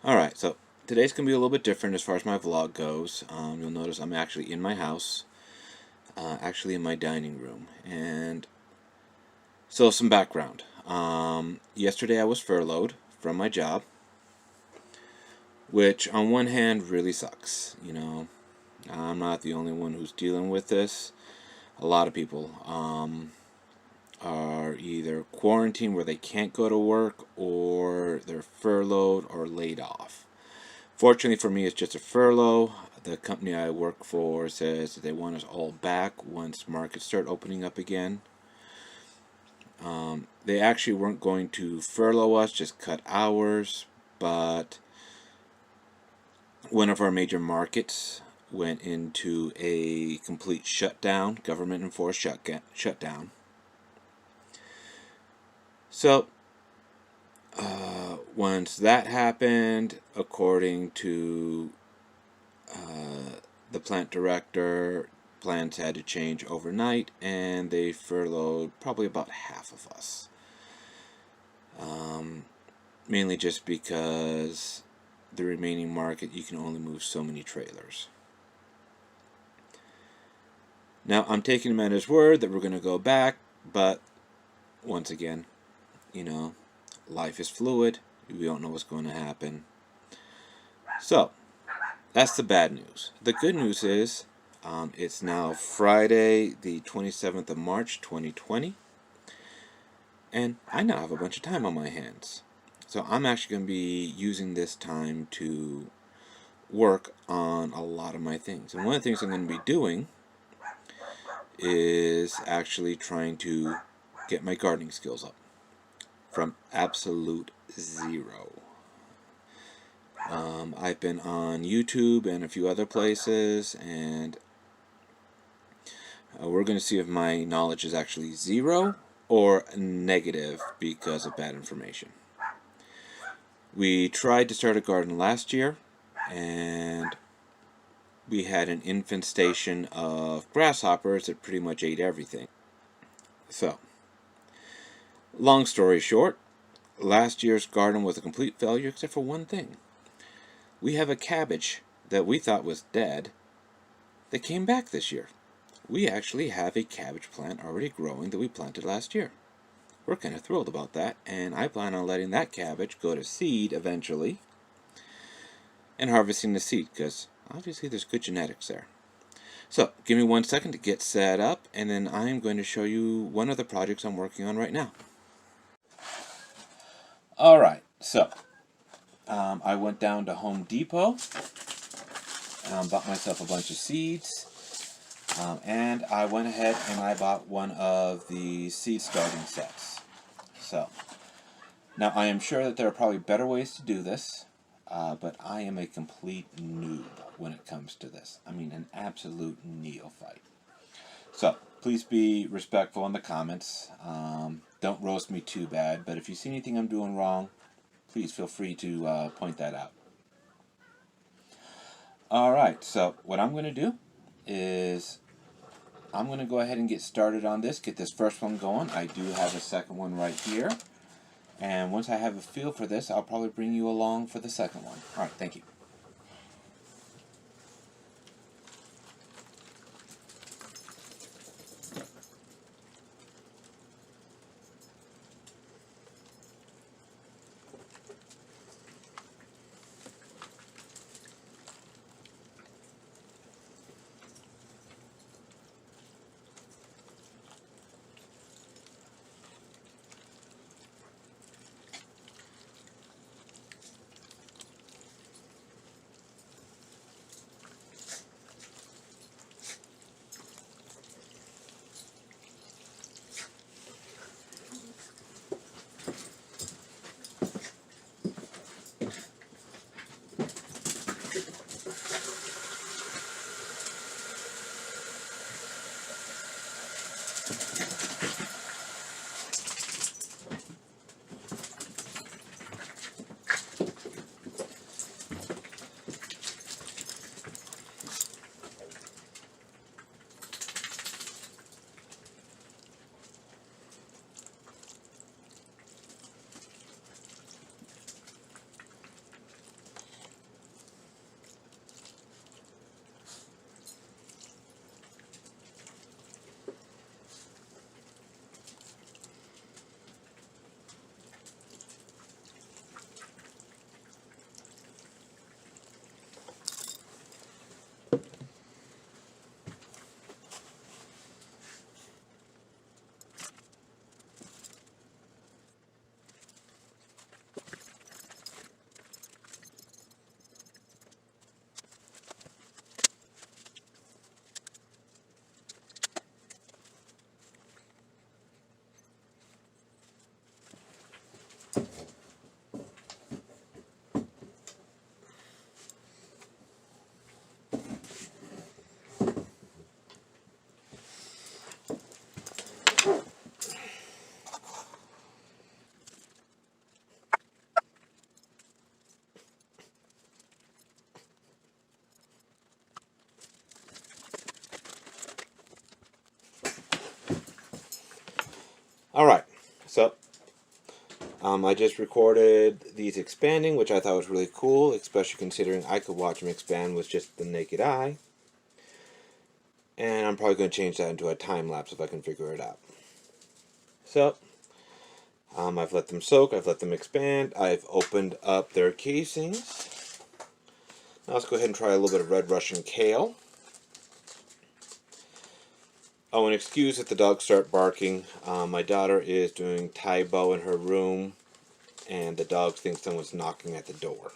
Alright, so today's going to be a little bit different as far as my vlog goes. You'll notice I'm actually in my house, actually in my dining room. And so some background. Yesterday I was furloughed from my job, which on one hand really sucks. You know, I'm not the only one who's dealing with this. A lot of people are either quarantined where they can't go to work, or they're furloughed or laid off. Fortunately for me, it's just a furlough. The company I work for says that they want us all back once markets start opening up again. They actually weren't going to furlough us, just cut hours, but one of our major markets went into a complete shutdown, government-enforced shutdown. So, once that happened, according to the plant director, plans had to change overnight, and they furloughed probably about half of us. Mainly just because the remaining market, you can only move so many trailers. Now, I'm taking him at his word that we're going to go back, but once again, you know, life is fluid. We don't know what's going to happen. So, that's the bad news. The good news is, it's now Friday, the 27th of March, 2020, and I now have a bunch of time on my hands. So I'm actually going to be using this time to work on a lot of my things. And one of the things I'm going to be doing is actually trying to get my gardening skills up from absolute zero. I've been on YouTube and a few other places, and we're going to see if my knowledge is actually zero or negative because of bad information. We tried to start a garden last year, and we had an infestation of grasshoppers that pretty much ate everything. So, long story short, last year's garden was a complete failure except for one thing. We have a cabbage that we thought was dead that came back this year. We actually have a cabbage plant already growing that we planted last year. We're kind of thrilled about that, and I plan on letting that cabbage go to seed eventually and harvesting the seed, because obviously there's good genetics there. So, give me 1 second to get set up, and then I'm going to show you one of the projects I'm working on right now. Alright, so I went down to Home Depot, bought myself a bunch of seeds, and I went ahead and I bought one of the seed starting sets. So, now I am sure that there are probably better ways to do this, but I am a complete noob when it comes to this. I mean, an absolute neophyte. So, please be respectful in the comments. Don't roast me too bad, but if you see anything I'm doing wrong, please feel free to point that out. Alright, so what I'm going to do is I'm going to go ahead and get started on this, get this first one going. I do have a second one right here. And once I have a feel for this, I'll probably bring you along for the second one. Alright, thank you. I just recorded these expanding, which I thought was really cool, especially considering I could watch them expand with just the naked eye. And I'm probably going to change that into a time lapse if I can figure it out. So, I've let them soak, I've let them expand, I've opened up their casings. Now let's go ahead and try a little bit of red Russian kale. Oh, and excuse if the dogs start barking. My daughter is doing Tai Bo in her room, and the dogs think someone's knocking at the door.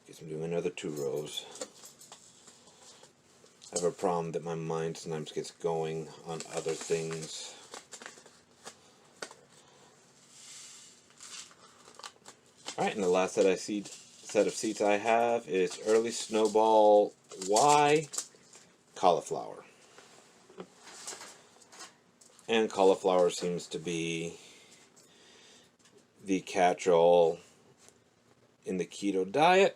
Guess I'm doing another 2 rows. I have a problem that my mind sometimes gets going on other things. Alright, and the last set of seeds I have is Early Snowball Y Cauliflower. And cauliflower seems to be the catch-all in the keto diet.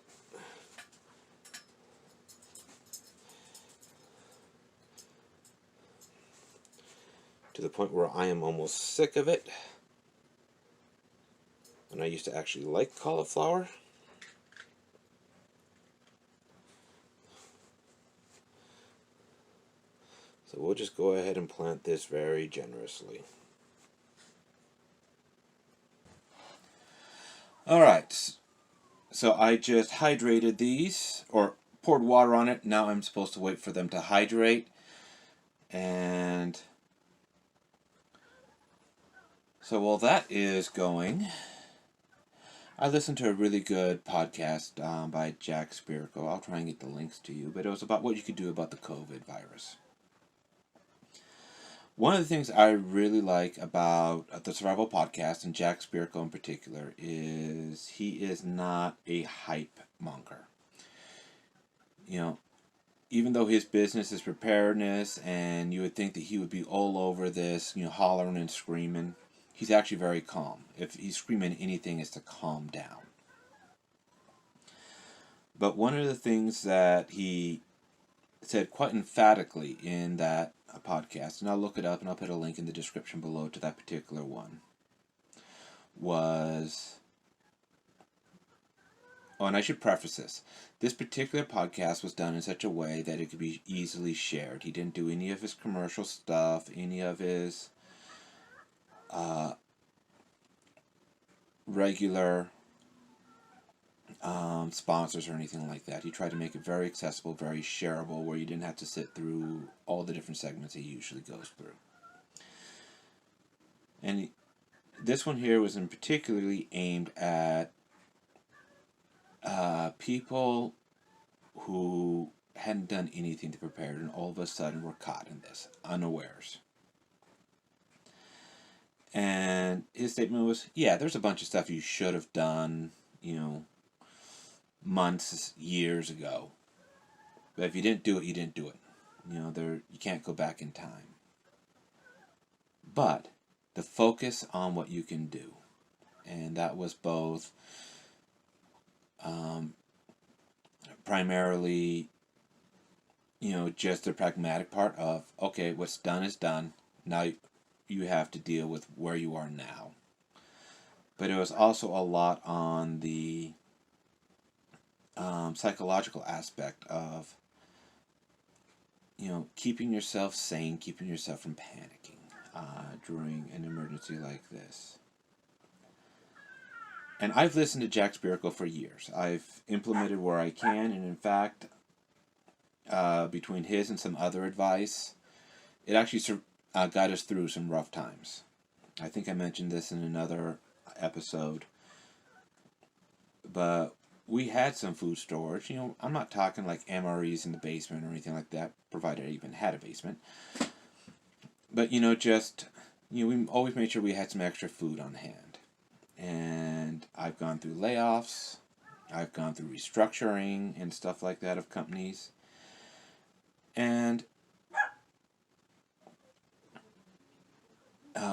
To the point where I am almost sick of it. And I used to actually like cauliflower. So we'll just go ahead and plant this very generously. Alright, so I just hydrated these, or poured water on it. Now I'm supposed to wait for them to hydrate. And so while that is going, I listened to a really good podcast by Jack Spirko. I'll try and get the links to you, but it was about what you could do about the COVID virus. One of the things I really like about the Survival Podcast, and Jack Spirko in particular, is he is not a hype monger. You know, even though his business is preparedness, and you would think that he would be all over this, hollering and screaming, he's actually very calm. If he's screaming anything, it's to calm down. But one of the things that he said quite emphatically in that podcast, and I'll look it up and I'll put a link in the description below to that particular one, was... Oh, and I should preface this. This particular podcast was done in such a way that it could be easily shared. He didn't do any of his commercial stuff, any of his regular sponsors or anything like that. He tried to make it very accessible, very shareable, where you didn't have to sit through all the different segments he usually goes through. And this one here was in particularly aimed at people who hadn't done anything to prepare and all of a sudden were caught in this, unawares. And his statement was, yeah, there's a bunch of stuff you should have done, months, years ago. But if you didn't do it, you didn't do it. You can't go back in time. But the focus on what you can do. And that was both primarily, just the pragmatic part of, okay, what's done is done. Now you have to deal with where you are now. But it was also a lot on the psychological aspect of, keeping yourself sane, keeping yourself from panicking during an emergency like this. And I've listened to Jack Spirko for years. I've implemented where I can, and in fact, between his and some other advice, it actually got us through some rough times. I think I mentioned this in another episode, but we had some food storage. I'm not talking like MREs in the basement or anything like that, provided I even had a basement. But, just, we always made sure we had some extra food on hand. And I've gone through layoffs. I've gone through restructuring and stuff like that of companies. And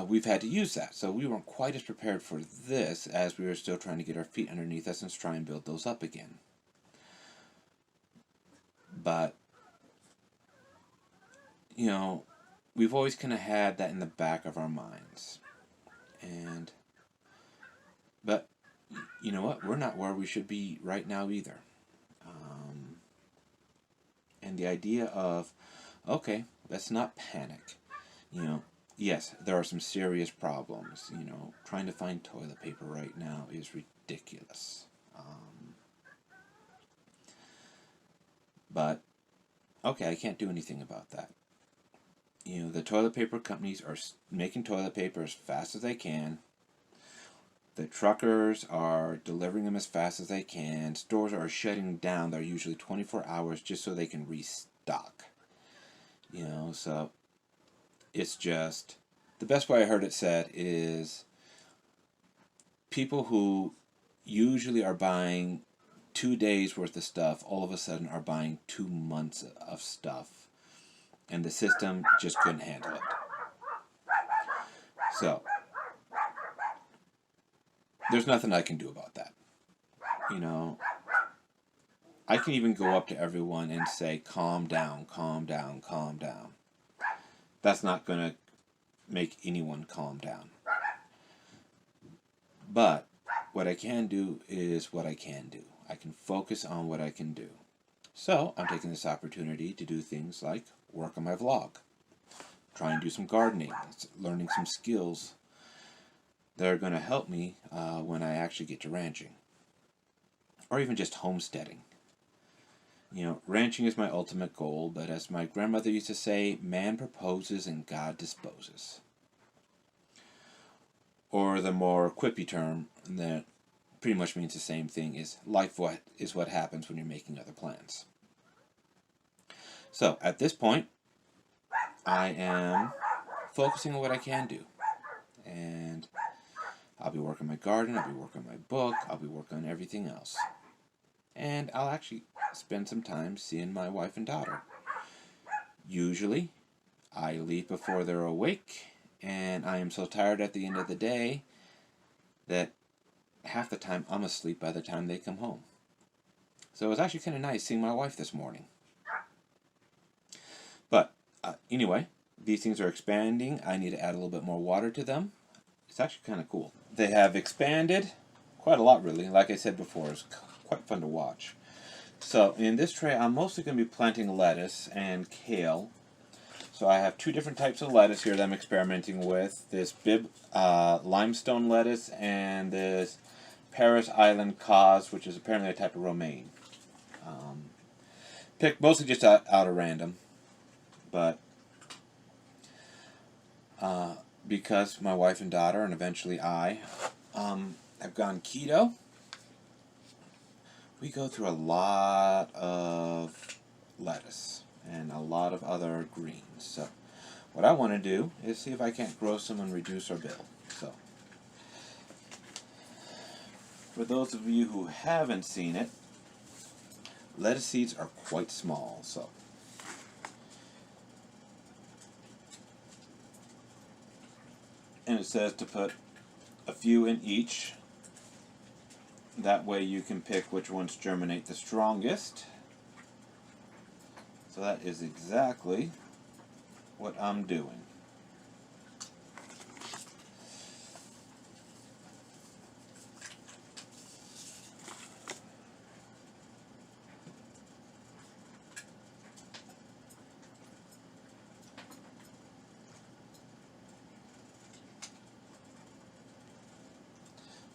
we've had to use that. So we weren't quite as prepared for this as we were still trying to get our feet underneath us and try and build those up again. But, we've always kind of had that in the back of our minds. But, you know what? We're not where we should be right now either. And the idea of, okay, let's not panic. Yes, there are some serious problems. Trying to find toilet paper right now is ridiculous. But, okay, I can't do anything about that. The toilet paper companies are making toilet paper as fast as they can. The truckers are delivering them as fast as they can. Stores are shutting down. They're usually 24 hours just so they can restock. So it's just, the best way I heard it said is people who usually are buying 2 days worth of stuff all of a sudden are buying 2 months of stuff. And the system just couldn't handle it. So there's nothing I can do about that. I can even go up to everyone and say, calm down, calm down, calm down. That's not going to make anyone calm down. But what I can do is what I can do. I can focus on what I can do. So I'm taking this opportunity to do things like work on my vlog, try and do some gardening, learning some skills that are going to help me when I actually get to ranching. Or even just homesteading. Ranching is my ultimate goal, but as my grandmother used to say, man proposes and God disposes. Or the more quippy term that pretty much means the same thing is life is what happens when you're making other plans. So at this point, I am focusing on what I can do. And I'll be working my garden, I'll be working my book, I'll be working on everything else. And I'll actually spend some time seeing my wife and daughter. Usually, I leave before they're awake, and I am so tired at the end of the day that half the time I'm asleep by the time they come home. So it was actually kind of nice seeing my wife this morning. But anyway, these things are expanding. I need to add a little bit more water to them. It's actually kind of cool. They have expanded quite a lot, really. Like I said before, it's quite fun to watch. So in this tray, I'm mostly going to be planting lettuce and kale. So I have 2 different types of lettuce here that I'm experimenting with. This Bib limestone lettuce and this Paris Island cause, which is apparently a type of romaine. Picked mostly just out of random. But because my wife and daughter, and eventually I, have gone keto, we go through a lot of lettuce and a lot of other greens. So what I want to do is see if I can't grow some and reduce our bill. So for those of you who haven't seen it, lettuce seeds are quite small. So and it says to put a few in each. That way you can pick which ones germinate the strongest. So that is exactly what I'm doing.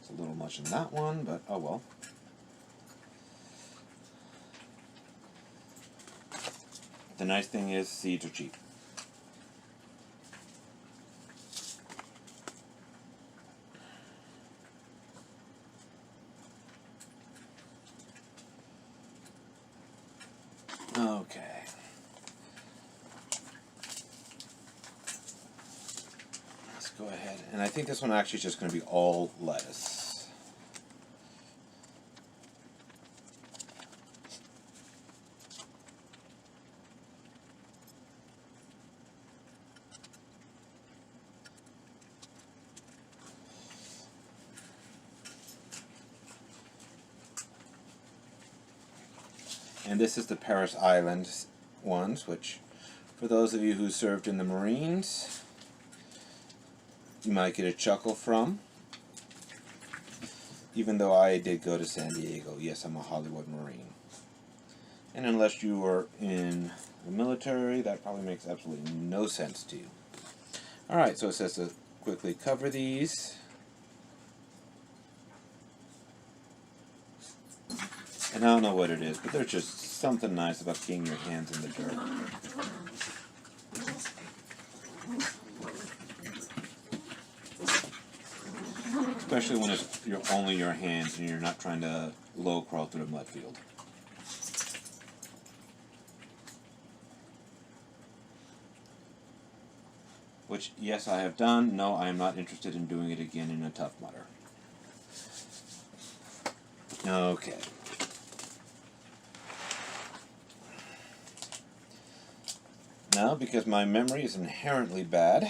It's a little much in that one, but oh well. The nice thing is seeds are cheap. Okay. go ahead, and I think this one actually is just going to be all lettuce. And this is the Paris Island ones, which, for those of you who served in the Marines, you might get a chuckle from. Even though I did go to San Diego, yes, I'm a Hollywood Marine. And unless you were in the military, that probably makes absolutely no sense to you. Alright, so it says to quickly cover these. And I don't know what it is, but there's just something nice about getting your hands in the dirt. Especially when it's only your hands and you're not trying to low crawl through the mud field. Which, yes, I have done. No, I am not interested in doing it again in a Tough Mudder. Okay. Now, because my memory is inherently bad,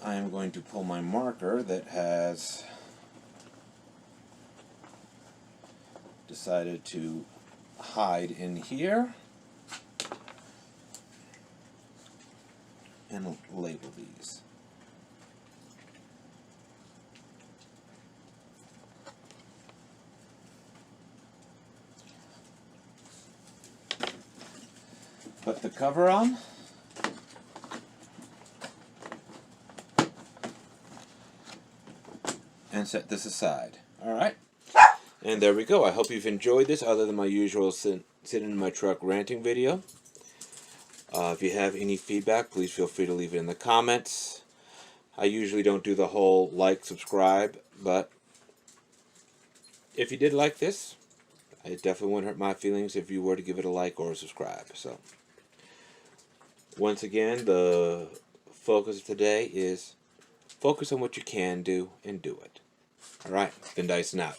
I am going to pull my marker that has decided to hide in here and label these. Put the cover on. And set this aside. Alright. And there we go. I hope you've enjoyed this other than my usual sitting in my truck ranting video. If you have any feedback, please feel free to leave it in the comments. I usually don't do the whole like, subscribe, but if you did like this, it definitely wouldn't hurt my feelings if you were to give it a like or a subscribe. So, once again, the focus of today is focus on what you can do and do it. Alright, been dicing out.